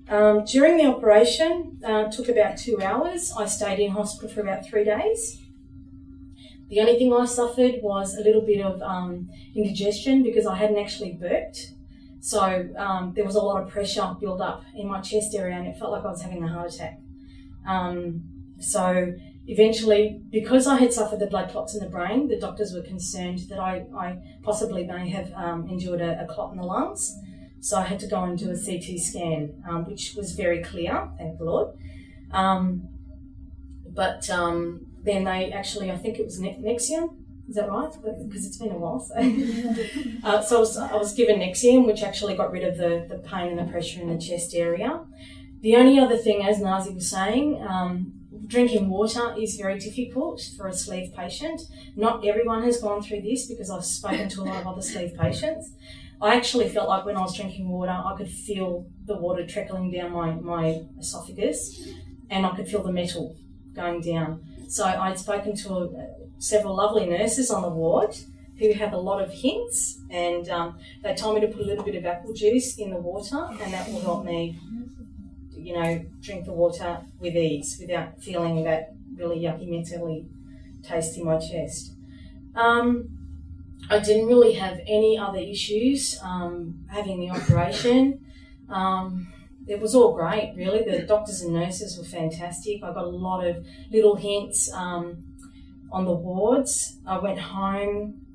During the operation, took about 2 hours. I stayed in hospital for about 3 days. The only thing I suffered was a little bit of indigestion because I hadn't actually burped. So there was a lot of pressure built up in my chest area and it felt like I was having a heart attack. So eventually, because I had suffered the blood clots in the brain, the doctors were concerned that I possibly may have endured a clot in the lungs. So I had to go and do a CT scan, which was very clear, thank the Lord. But then they actually, I think it was Nexium, is that right? Because it's been a while. So I was given Nexium, which actually got rid of the pain and the pressure in the chest area. The only other thing, as Nazi was saying, drinking water is very difficult for a sleeve patient. Not everyone has gone through this because I've spoken to a lot of other sleeve patients. I actually felt like when I was drinking water, I could feel the water trickling down my esophagus and I could feel the metal going down. So I'd spoken to several lovely nurses on the ward who have a lot of hints and they told me to put a little bit of apple juice in the water and that will help me, drink the water with ease without feeling that really yucky, mentally taste in my chest. I didn't really have any other issues having the operation. It was all great, really. The doctors and nurses were fantastic. I got a lot of little hints on the wards. I went home.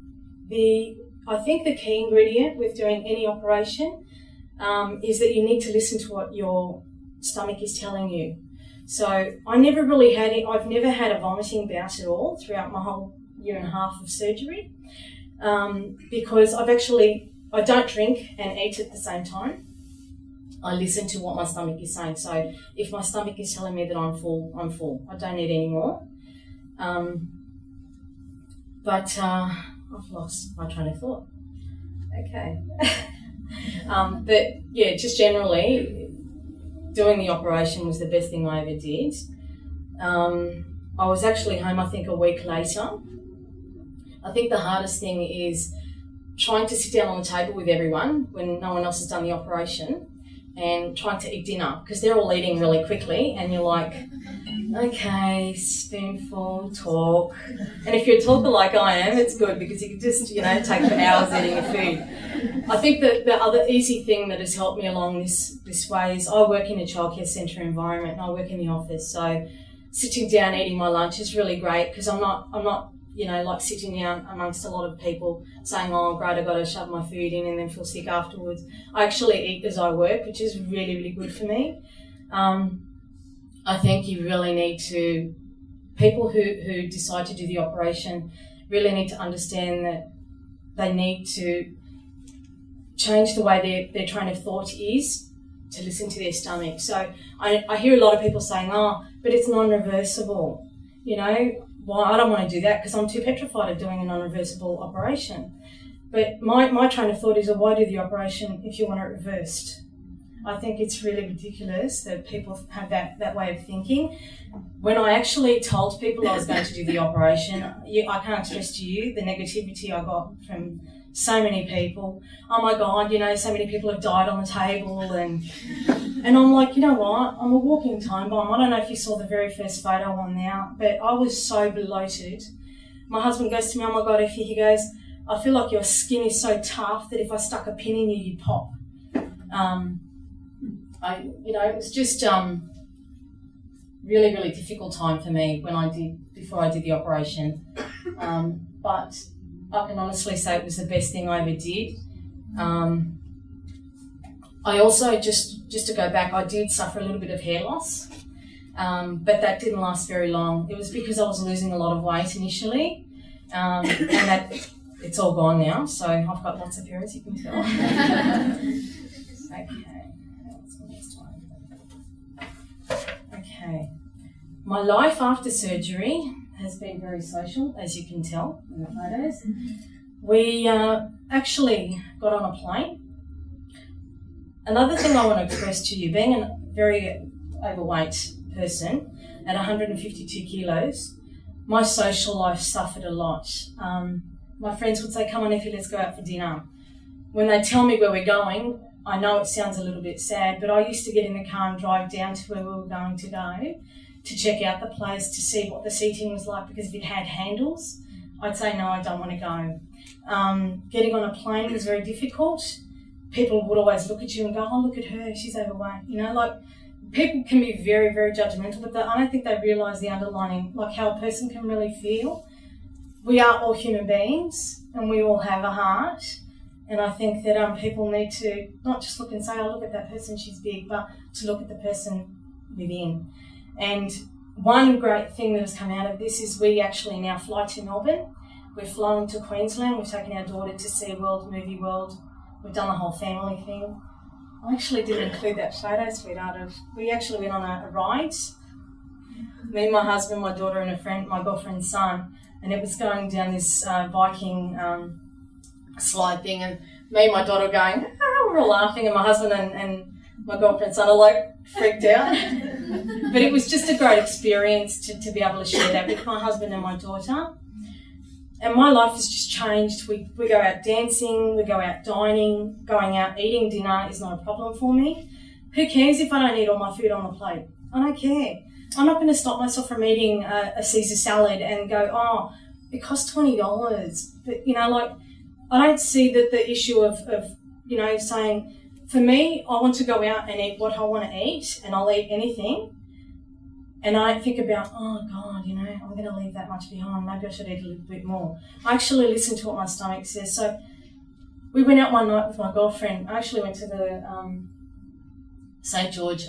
I think the key ingredient with doing any operation is that you need to listen to what your stomach is telling you. So I never really had it. I've never had a vomiting bout at all throughout my whole 1.5 years of surgery. Because I don't drink and eat at the same time. I listen to what my stomach is saying. So if my stomach is telling me that I'm full, I'm full. I don't eat anymore. But I've lost my train of thought. Okay. But yeah, just generally, doing the operation was the best thing I ever did. I was actually home, I think, a week later. I think the hardest thing is trying to sit down on the table with everyone when no one else has done the operation and trying to eat dinner because they're all eating really quickly and you're like, okay, spoonful, talk. And if you're a talker like I am, it's good because you can just, take for hours eating your food. I think that the other easy thing that has helped me along this way is I work in a childcare centre environment and I work in the office. So sitting down eating my lunch is really great because I'm not like sitting down amongst a lot of people saying, oh, great, I've got to shove my food in and then feel sick afterwards. I actually eat as I work, which is really, really good for me. I think you really need to, people who decide to do the operation really need to understand that they need to change the way their train of thought is to listen to their stomach. So I hear a lot of people saying, oh, but it's non-reversible, Well, I don't want to do that because I'm too petrified of doing a non-reversible operation. But my train of thought is, well, why do the operation if you want it reversed? I think it's really ridiculous that people have that way of thinking. When I actually told people I was going to do the operation, I can't stress to you the negativity I got from so many people. Oh my God, so many people have died on the table and I'm like, you know what, I'm a walking time bomb. I don't know if you saw the very first photo on there, but I was so bloated. My husband goes to me, oh my God, Effie, he goes, I feel like your skin is so tough that if I stuck a pin in you, you'd pop. It was just really, really difficult time for me before I did the operation. But I can honestly say it was the best thing I ever did. I also, just to go back, I did suffer a little bit of hair loss, but that didn't last very long. It was because I was losing a lot of weight initially, and that it's all gone now, so I've got lots of hair, as you can tell. Okay, what's the next one? Okay, my life after surgery has been very social, as you can tell in the photos. We actually got on a plane. Another thing I want to express to you, being a very overweight person at 152 kilos, my social life suffered a lot. My friends would say, come on, Effie, let's go out for dinner. When they tell me where we're going, I know it sounds a little bit sad, but I used to get in the car and drive down to where we were going to go to check out the place to see what the seating was like, because if it had handles, I'd say, no, I don't want to go. Getting on a plane was very difficult. People would always look at you and go, oh, look at her, she's overweight. You know, like, people can be very, very judgmental, but I don't think they realise the underlying, like, how a person can really feel. We are all human beings and we all have a heart. And I think that people need to not just look and say, oh, look at that person, she's big, but to look at the person within. And one great thing that has come out of this is we actually now fly to Melbourne. We're flying to Queensland. We've taken our daughter to see World Movie World. We've done the whole family thing. I actually didn't include that photo, sweetheart. We actually went on a ride. Me, my husband, my daughter and a friend, my girlfriend's son, and it was going down this Viking slide thing, and me and my daughter going, we're all laughing, and my husband and my girlfriend's son are like freaked out. But it was just a great experience to be able to share that with my husband and my daughter. And my life has just changed. We go out dancing, we go out dining, going out eating dinner is not a problem for me. Who cares if I don't eat all my food on the plate? I don't care. I'm not going to stop myself from eating a Caesar salad and go, oh, it costs $20. But, you know, like, I don't see that the issue of, you know, saying, for me, I want to go out and eat what I want to eat, and I'll eat anything. And I don't think about, oh, God, you know, I'm going to leave that much behind. Maybe I should eat a little bit more. I actually listen to what my stomach says. So we went out one night with my girlfriend. I actually went to the St. George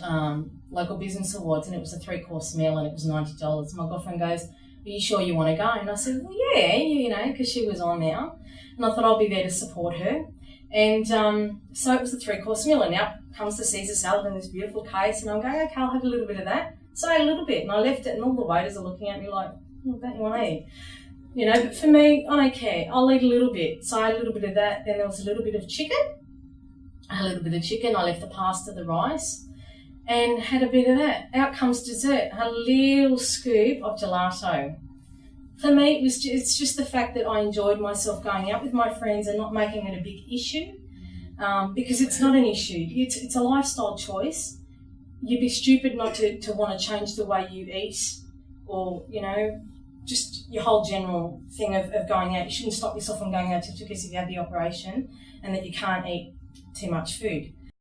Local Business Awards, and it was a 3-course meal, and it was $90. My girlfriend goes, are you sure you want to go? And I said, well, yeah, you know, because she was on there. And I thought I'll be there to support her. And so it was a 3-course meal, and out comes the Caesar salad in this beautiful case, and I'm going, okay, I'll have a little bit of that. So I ate a little bit, and I left it, and all the waiters are looking at me like, oh, don't you want to eat? You know, but for me, I don't care. I'll eat a little bit. So I ate a little bit of that. Then there was a little bit of chicken. I had a little bit of chicken. I left the pasta, the rice, and had a bit of that. Out comes dessert. I had a little scoop of gelato. For me, it's just the fact that I enjoyed myself going out with my friends and not making it a big issue, because it's not an issue. It's a lifestyle choice. You'd be stupid not to want to change the way you eat, or, you know, just your whole general thing of going out. You shouldn't stop yourself from going out just because you've had the operation and that you can't eat too much food.